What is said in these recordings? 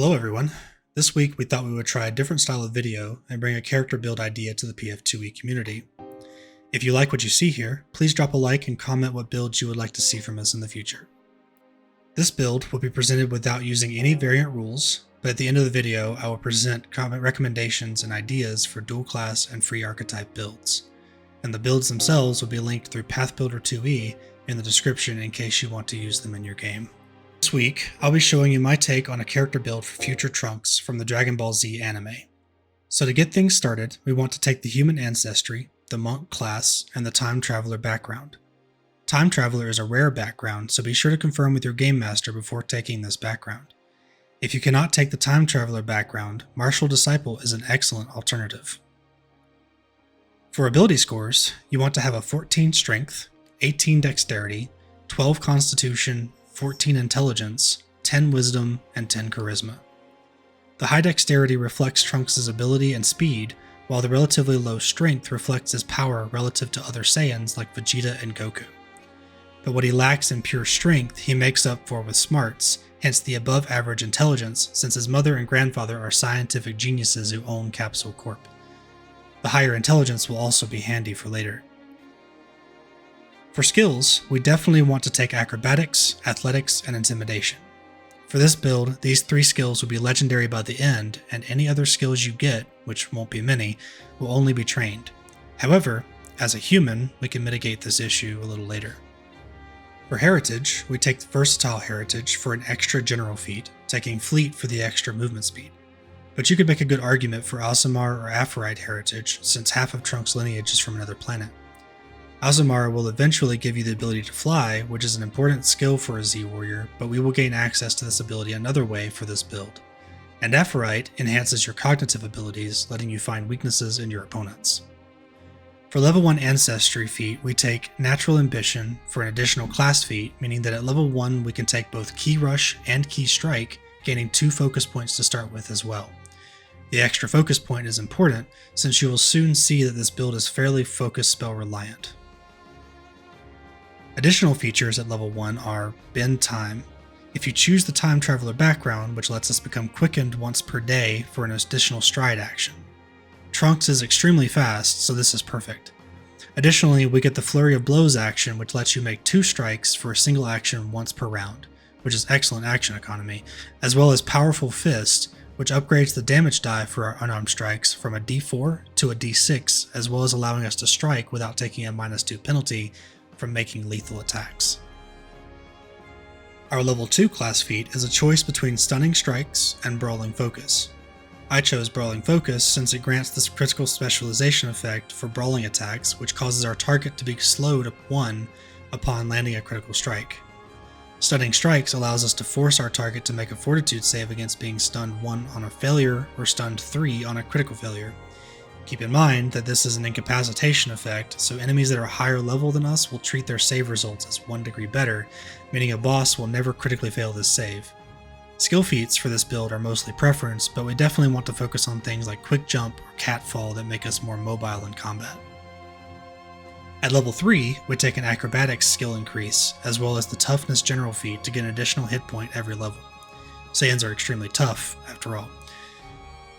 Hello everyone. This week we thought we would try a different style of video and bring a character build idea to the PF2e community. If you like what you see here, please drop a like and comment what builds you would like to see from us in the future. This build will be presented without using any variant rules, but at the end of the video I will present recommendations and ideas for dual class and free archetype builds. And the builds themselves will be linked through Pathfinder2e in the description in case you want to use them in your game. This week, I'll be showing you my take on a character build for future Trunks from the Dragon Ball Z anime. So to get things started, we want to take the human ancestry, the monk class, and the time traveler background. Time traveler is a rare background, so be sure to confirm with your game master before taking this background. If you cannot take the time traveler background, martial disciple is an excellent alternative. For ability scores, you want to have a 14 strength, 18 dexterity, 12 constitution, 14 intelligence, 10 wisdom, and 10 charisma. The high dexterity reflects Trunks' ability and speed, while the relatively low strength reflects his power relative to other Saiyans like Vegeta and Goku. But what he lacks in pure strength, he makes up for with smarts, hence the above average intelligence, since his mother and grandfather are scientific geniuses who own Capsule Corp. The higher intelligence will also be handy for later. For skills, we definitely want to take acrobatics, athletics, and intimidation. For this build, these three skills will be legendary by the end, and any other skills you get, which won't be many, will only be trained. However, as a human, we can mitigate this issue a little later. For heritage, we take the versatile heritage for an extra general feat, taking fleet for the extra movement speed. But you could make a good argument for Aasimar or Aphorite heritage, since half of Trunks' lineage is from another planet. Aasimar will eventually give you the ability to fly, which is an important skill for a Z-Warrior, but we will gain access to this ability another way for this build. And Aphorite enhances your cognitive abilities, letting you find weaknesses in your opponents. For level 1 Ancestry feat, we take Natural Ambition for an additional class feat, meaning that at level 1 we can take both Key Rush and Key Strike, gaining 2 focus points to start with as well. The extra focus point is important, since you will soon see that this build is fairly focus spell reliant. Additional features at level 1 are Bend Time. If you choose the Time Traveler background, which lets us become quickened once per day for an additional stride action. Trunks is extremely fast, so this is perfect. Additionally, we get the Flurry of Blows action, which lets you make 2 strikes for a single action once per round, which is excellent action economy, as well as Powerful Fist, which upgrades the damage die for our unarmed strikes from a D4 to a D6, as well as allowing us to strike without taking a -2 penalty from making lethal attacks. Our level 2 class feat is a choice between Stunning Strikes and Brawling Focus. I chose Brawling Focus since it grants this critical specialization effect for brawling attacks, which causes our target to be slowed up 1 upon landing a critical strike. Stunning Strikes allows us to force our target to make a fortitude save against being stunned 1 on a failure or stunned 3 on a critical failure. Keep in mind that this is an incapacitation effect, so enemies that are higher level than us will treat their save results as 1 degree better, meaning a boss will never critically fail this save. Skill feats for this build are mostly preference, but we definitely want to focus on things like Quick Jump or Catfall that make us more mobile in combat. At level 3, we take an Acrobatics skill increase, as well as the Toughness general feat to get an additional hit point every level. Saiyans are extremely tough, after all.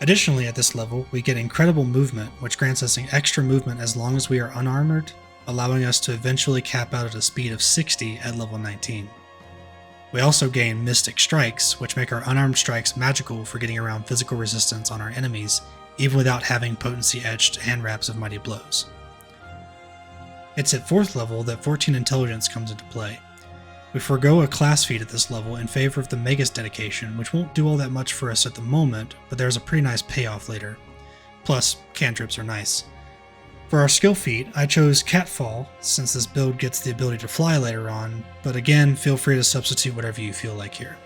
Additionally, at this level, we get Incredible Movement, which grants us an extra movement as long as we are unarmored, allowing us to eventually cap out at a speed of 60 at level 19. We also gain Mystic Strikes, which make our unarmed strikes magical for getting around physical resistance on our enemies, even without having potency-etched hand wraps of Mighty Blows. It's at 4th level that 14 Intelligence comes into play. We forego a class feat at this level in favor of the Magus Dedication, which won't do all that much for us at the moment, but there's a pretty nice payoff later. Plus, cantrips are nice. For our skill feat, I chose Catfall, since this build gets the ability to fly later on, but again, feel free to substitute whatever you feel like here.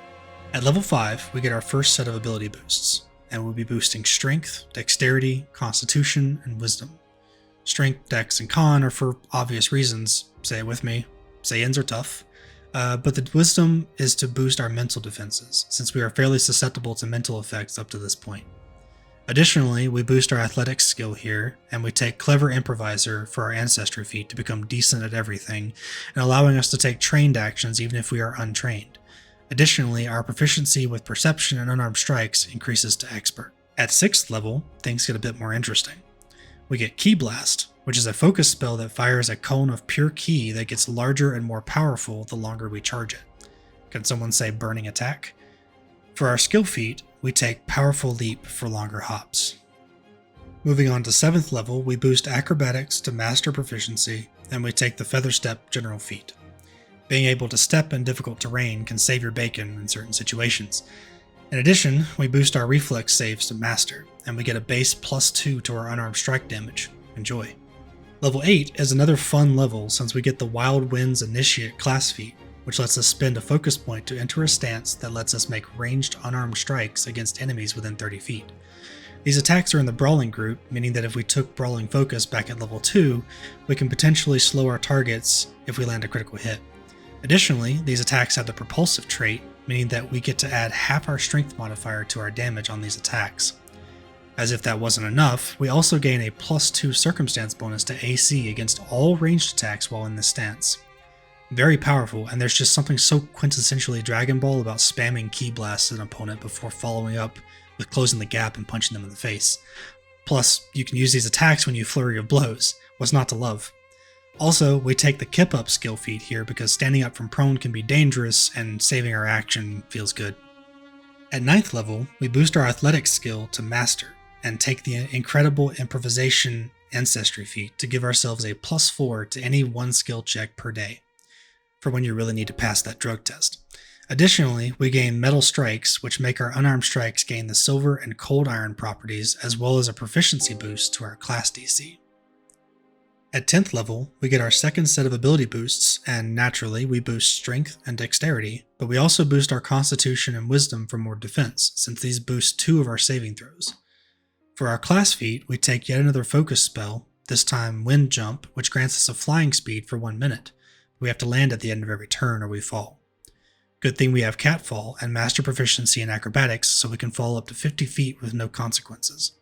At level 5, we get our first set of ability boosts, and we'll be boosting Strength, Dexterity, Constitution, and Wisdom. Strength, Dex, and Con are for obvious reasons. Say it with me. Saiyans are tough. But the Wisdom is to boost our mental defenses, since we are fairly susceptible to mental effects up to this point. Additionally, we boost our Athletics skill here, and we take Clever Improviser for our Ancestry feat to become decent at everything, and allowing us to take trained actions even if we are untrained. Additionally, our proficiency with perception and unarmed strikes increases to expert. At 6th level, things get a bit more interesting. We get Ki Blast, which is a focus spell that fires a cone of pure ki that gets larger and more powerful the longer we charge it. Can someone say burning attack? For our skill feat, we take Powerful Leap for longer hops. Moving on to 7th level, we boost acrobatics to master proficiency, and we take the Feather Step general feat. Being able to step in difficult terrain can save your bacon in certain situations. In addition, we boost our reflex saves to master, and we get a base +2 to our unarmed strike damage. Enjoy. Level 8 is another fun level since we get the Wild Winds Initiate class feat, which lets us spend a focus point to enter a stance that lets us make ranged unarmed strikes against enemies within 30 feet. These attacks are in the Brawling group, meaning that if we took Brawling Focus back at level 2, we can potentially slow our targets if we land a critical hit. Additionally, these attacks have the Propulsive trait, meaning that we get to add half our strength modifier to our damage on these attacks. As if that wasn't enough, we also gain a +2 circumstance bonus to AC against all ranged attacks while in this stance. Very powerful, and there's just something so quintessentially Dragon Ball about spamming Ki Blasts at an opponent before following up with closing the gap and punching them in the face. Plus, you can use these attacks when you flurry of blows. What's not to love? Also, we take the Kip Up skill feat here because standing up from prone can be dangerous and saving our action feels good. At 9th level, we boost our athletics skill to master and take the incredible improvisation ancestry feat to give ourselves a +4 to any one skill check per day, for when you really need to pass that drug test. Additionally, we gain metal strikes, which make our unarmed strikes gain the silver and cold iron properties, as well as a proficiency boost to our class DC. At 10th level, we get our second set of ability boosts, and naturally, we boost strength and dexterity, but we also boost our constitution and wisdom for more defense, since these boost 2 of our saving throws. For our class feat, we take yet another focus spell, this time Wind Jump, which grants us a flying speed for 1 minute. We have to land at the end of every turn or we fall. Good thing we have Catfall and master proficiency in acrobatics so we can fall up to 50 feet with no consequences.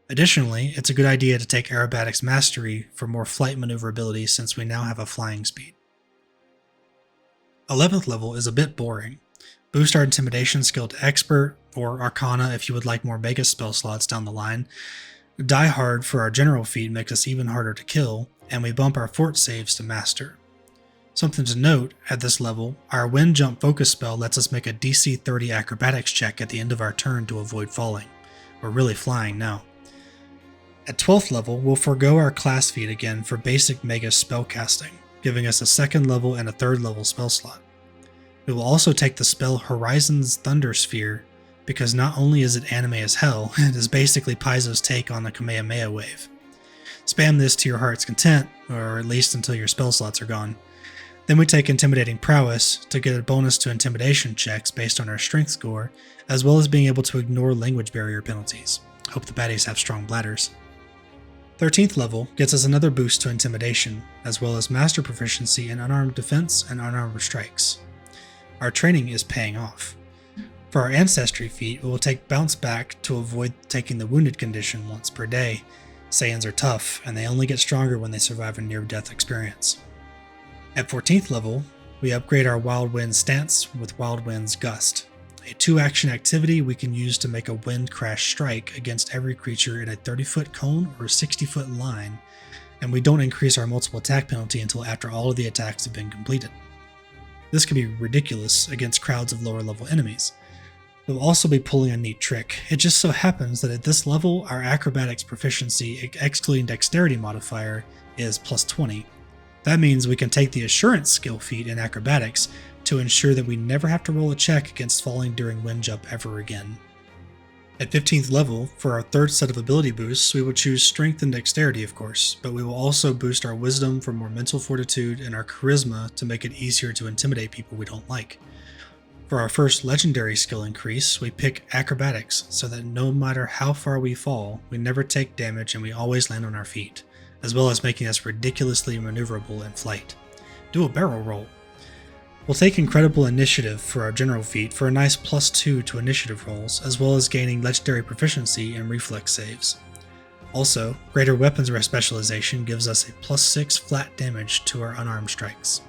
Additionally, it's a good idea to take aerobatics mastery for more flight maneuverability since we now have a flying speed. 11th level is a bit boring. Boost our intimidation skill to expert, or arcana if you would like more mega spell slots down the line. Die Hard for our general feat makes us even harder to kill, and we bump our fort saves to master. Something to note, at this level, our Wind Jump focus spell lets us make a DC 30 acrobatics check at the end of our turn to avoid falling. We're really flying now. At 12th level, we'll forego our class feat again for basic mega spellcasting, giving us a 2nd level and a 3rd level spell slot. We will also take the spell Horizon's Thunder Sphere, because not only is it anime as hell, it is basically Paizo's take on a Kamehameha wave. Spam this to your heart's content, or at least until your spell slots are gone. Then we take Intimidating Prowess to get a bonus to intimidation checks based on our strength score, as well as being able to ignore language barrier penalties. Hope the baddies have strong bladders. 13th level gets us another boost to intimidation, as well as master proficiency in unarmed defense and unarmed strikes. Our training is paying off. For our ancestry feat, we will take Bounce Back to avoid taking the wounded condition once per day. Saiyans are tough, and they only get stronger when they survive a near-death experience. At 14th level, we upgrade our Wild Wind stance with Wild Wind's Gust, a 2-action activity we can use to make a wind crash strike against every creature in a 30-foot cone or 60-foot line, and we don't increase our multiple attack penalty until after all of the attacks have been completed. This can be ridiculous against crowds of lower level enemies. We'll also be pulling a neat trick. It just so happens that at this level, our acrobatics proficiency excluding dexterity modifier is +20. That means we can take the assurance skill feat in acrobatics to ensure that we never have to roll a check against falling during wind jump ever again. At 15th level, for our 3rd set of ability boosts, we will choose strength and dexterity of course, but we will also boost our wisdom for more mental fortitude and our charisma to make it easier to intimidate people we don't like. For our first legendary skill increase, we pick acrobatics so that no matter how far we fall, we never take damage and we always land on our feet, as well as making us ridiculously maneuverable in flight. Do a barrel roll. We'll take Incredible Initiative for our general feat for a nice +2 to initiative rolls, as well as gaining legendary proficiency in reflex saves. Also, Greater Weaponsware Specialization gives us a +6 flat damage to our unarmed strikes.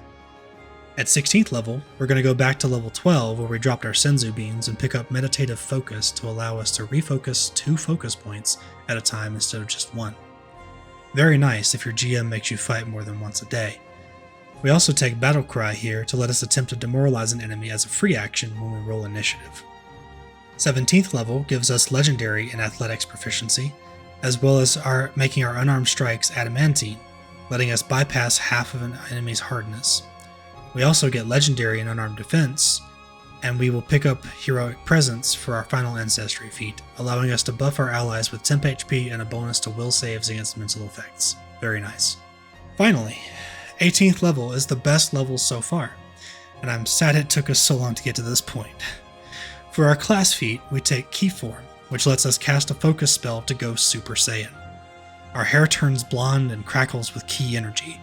At 16th level, we're going to go back to level 12 where we dropped our Senzu beans and pick up Meditative Focus to allow us to refocus 2 focus points at a time instead of just 1. Very nice if your GM makes you fight more than once a day. We also take Battle Cry here to let us attempt to demoralize an enemy as a free action when we roll initiative. 17th level gives us Legendary and Athletics proficiency, as well as making our unarmed strikes adamantine, letting us bypass half of an enemy's hardness. We also get Legendary and Unarmed Defense, and we will pick up Heroic Presence for our final Ancestry feat, allowing us to buff our allies with temp HP and a bonus to will saves against mental effects. Very nice. Finally, 18th level is the best level so far, and I'm sad it took us so long to get to this point. For our class feat, we take Key Form, which lets us cast a focus spell to go Super Saiyan. Our hair turns blonde and crackles with Ki energy.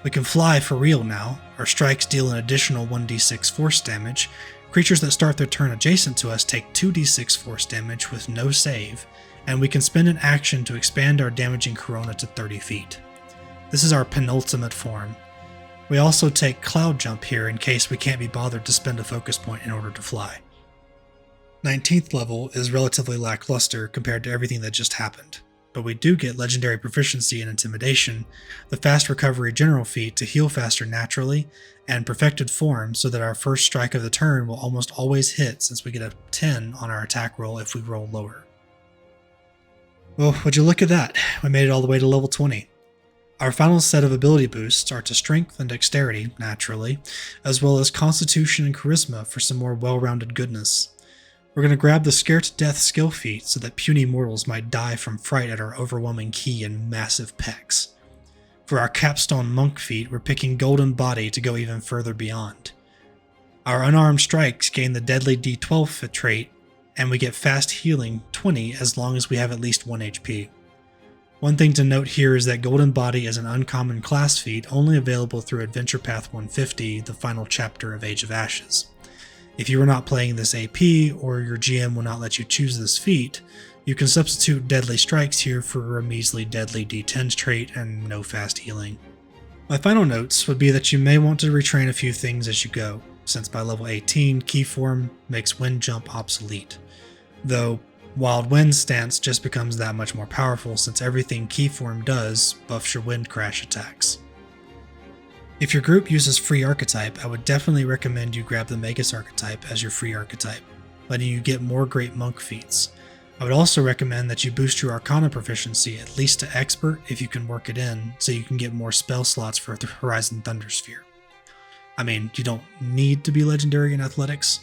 We can fly for real now, our strikes deal an additional 1d6 force damage, creatures that start their turn adjacent to us take 2d6 force damage with no save, and we can spend an action to expand our damaging corona to 30 feet. This is our penultimate form. We also take Cloud Jump here in case we can't be bothered to spend a focus point in order to fly. 19th level is relatively lackluster compared to everything that just happened, but we do get Legendary Proficiency in Intimidation, the Fast Recovery General feat to heal faster naturally, and Perfected Form so that our first strike of the turn will almost always hit since we get a 10 on our attack roll if we roll lower. Well, would you look at that? We made it all the way to level 20. Our final set of ability boosts are to Strength and Dexterity, naturally, as well as Constitution and Charisma for some more well-rounded goodness. We're going to grab the Scare to Death skill feat so that puny mortals might die from fright at our overwhelming ki and massive pecs. For our Capstone Monk feat, we're picking Golden Body to go even further beyond. Our Unarmed Strikes gain the Deadly D12 trait, and we get Fast Healing 20 as long as we have at least 1 HP. One thing to note here is that Golden Body is an uncommon class feat only available through Adventure Path 150, the final chapter of Age of Ashes. If you are not playing this AP, or your GM will not let you choose this feat, you can substitute Deadly Strikes here for a measly Deadly D10 trait and no fast healing. My final notes would be that you may want to retrain a few things as you go, since by level 18, Key Form makes Wind Jump obsolete. Though, Wild Wind stance just becomes that much more powerful since everything Key Form does buffs your Wind Crash attacks. If your group uses free archetype, I would definitely recommend you grab the Magus archetype as your free archetype, letting you get more great monk feats. I would also recommend that you boost your Arcana proficiency at least to Expert if you can work it in, so you can get more spell slots for the Horizon Thundersphere. I mean, you don't need to be legendary in Athletics.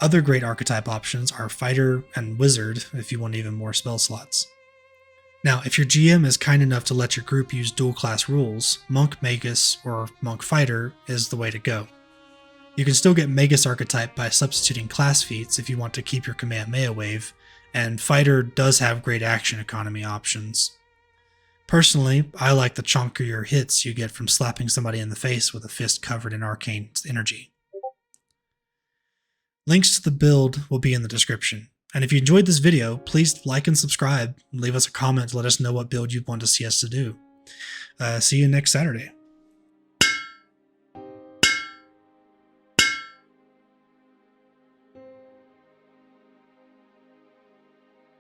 Other great archetype options are Fighter and Wizard if you want even more spell slots. Now, if your GM is kind enough to let your group use dual class rules, Monk Magus or Monk Fighter is the way to go. You can still get Magus archetype by substituting class feats if you want to keep your Kamehameha wave, and Fighter does have great action economy options. Personally, I like the chunkier hits you get from slapping somebody in the face with a fist covered in arcane energy. Links to the build will be in the description. And if you enjoyed this video, please like and subscribe, and leave us a comment to let us know what build you want to see us to do. See you next Saturday.